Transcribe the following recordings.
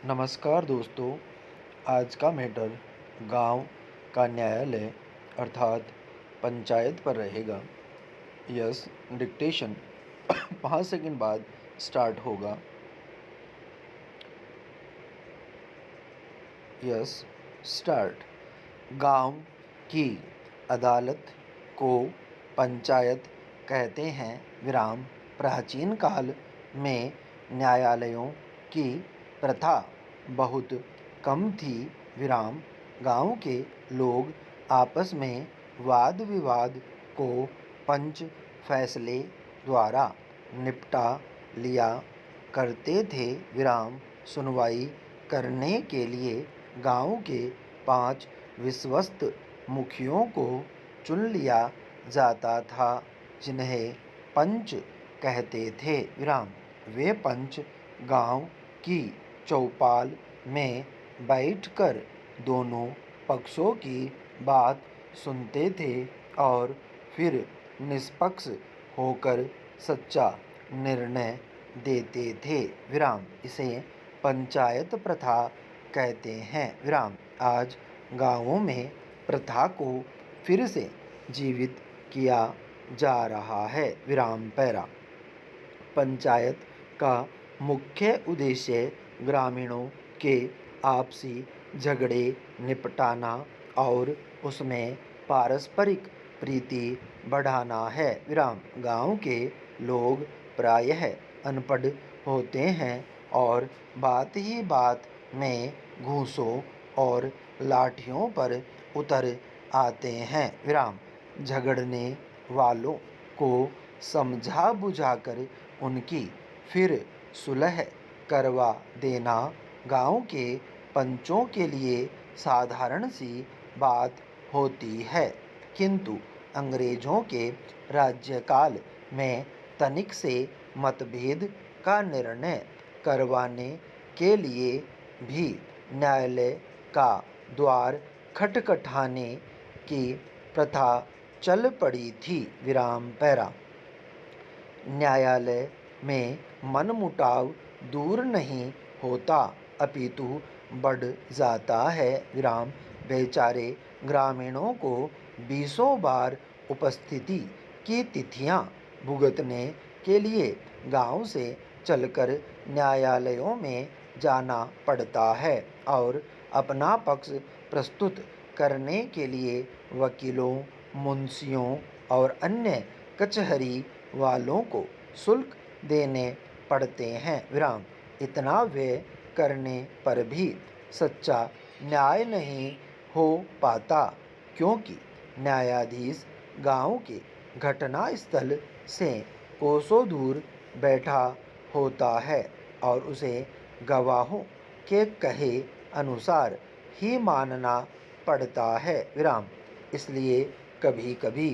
नमस्कार दोस्तों। आज का मैटर गांव का न्यायालय अर्थात पंचायत पर रहेगा। यस, डिक्टेशन 5 सेकंड बाद स्टार्ट होगा। Yes, start. गांव की अदालत को पंचायत कहते हैं। विराम। प्राचीन काल में न्यायालयों की प्रथा बहुत कम थी। विराम। गांव के लोग आपस में वाद विवाद को पंच फैसले द्वारा निपटा लिया करते थे। विराम। सुनवाई करने के लिए गांव के 5 विश्वस्त मुखियों को चुन लिया जाता था, जिन्हें पंच कहते थे। विराम। वे पंच गांव की चौपाल में बैठकर दोनों पक्षों की बात सुनते थे और फिर निष्पक्ष होकर सच्चा निर्णय देते थे। विराम। इसे पंचायत प्रथा कहते हैं। विराम। आज गांवों में प्रथा को फिर से जीवित किया जा रहा है। विराम पैरा। पंचायत का मुख्य उद्देश्य ग्रामीणों के आपसी झगड़े निपटाना और उसमें पारस्परिक प्रीति बढ़ाना है। विराम। गांव के लोग प्रायः अनपढ़ होते हैं और बात ही बात में घूंसों और लाठियों पर उतर आते हैं। विराम। झगड़ने वालों को समझा बुझाकर उनकी फिर सुलह करवा देना गांव के पंचों के लिए साधारण सी बात होती है, किंतु अंग्रेजों के राज्यकाल में तनिक से मतभेद का निर्णय करवाने के लिए भी न्यायालय का द्वार खटखटाने की प्रथा चल पड़ी थी। विराम पैरा। न्यायालय में मनमुटाव दूर नहीं होता, अपितु बढ़ जाता है। विराम। बेचारे ग्रामीणों को बीसों बार उपस्थिति की तिथियां भुगतने के लिए गांव से चलकर न्यायालयों में जाना पड़ता है और अपना पक्ष प्रस्तुत करने के लिए वकीलों, मुंशियों और अन्य कचहरी वालों को शुल्क देने पड़ते हैं। विराम। इतना व्यय करने पर भी सच्चा न्याय नहीं हो पाता, क्योंकि न्यायाधीश गांव के घटना स्थल से कोसों दूर बैठा होता है और उसे गवाहों के कहे अनुसार ही मानना पड़ता है। विराम। इसलिए कभी कभी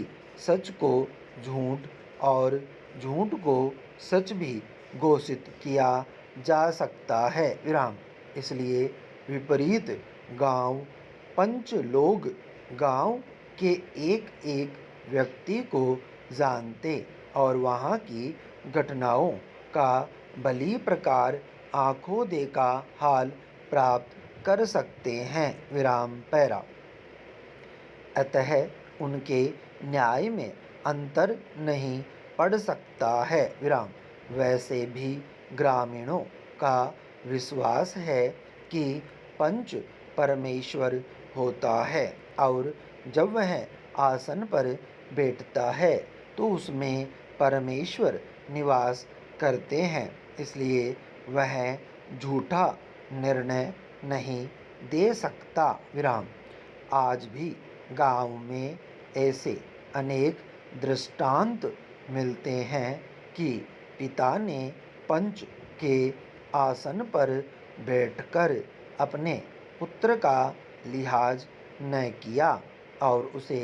सच को झूठ और झूठ को सच भी घोषित किया जा सकता है। विराम। इसलिए विपरीत गांव पंच लोग गांव के एक एक व्यक्ति को जानते और वहाँ की घटनाओं का भली प्रकार आंखों देखा हाल प्राप्त कर सकते हैं। विराम पैरा। अतः उनके न्याय में अंतर नहीं पड़ सकता है। विराम। वैसे भी ग्रामीणों का विश्वास है कि पंच परमेश्वर होता है और जब वह आसन पर बैठता है तो उसमें परमेश्वर निवास करते हैं, इसलिए वह झूठा निर्णय नहीं दे सकता। विराम। आज भी गांव में ऐसे अनेक दृष्टांत मिलते हैं कि पिता ने पंच के आसन पर बैठकर अपने पुत्र का लिहाज न किया और उसे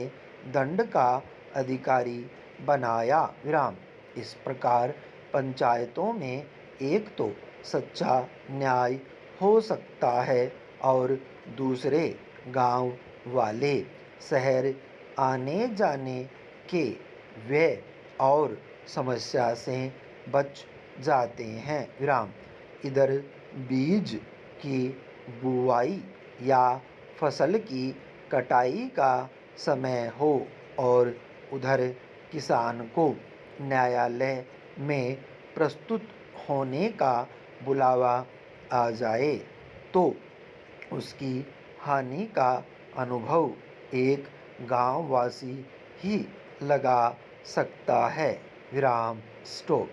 दंड का अधिकारी बनाया। विराम। इस प्रकार पंचायतों में एक तो सच्चा न्याय हो सकता है और दूसरे गांव वाले शहर आने जाने के व्यय और समस्या से बच जाते हैं। विराम। इधर बीज की बुवाई या फसल की कटाई का समय हो और उधर किसान को न्यायालय में प्रस्तुत होने का बुलावा आ जाए तो उसकी हानि का अनुभव एक गांववासी ही लगा सकता है। विराम स्टॉप।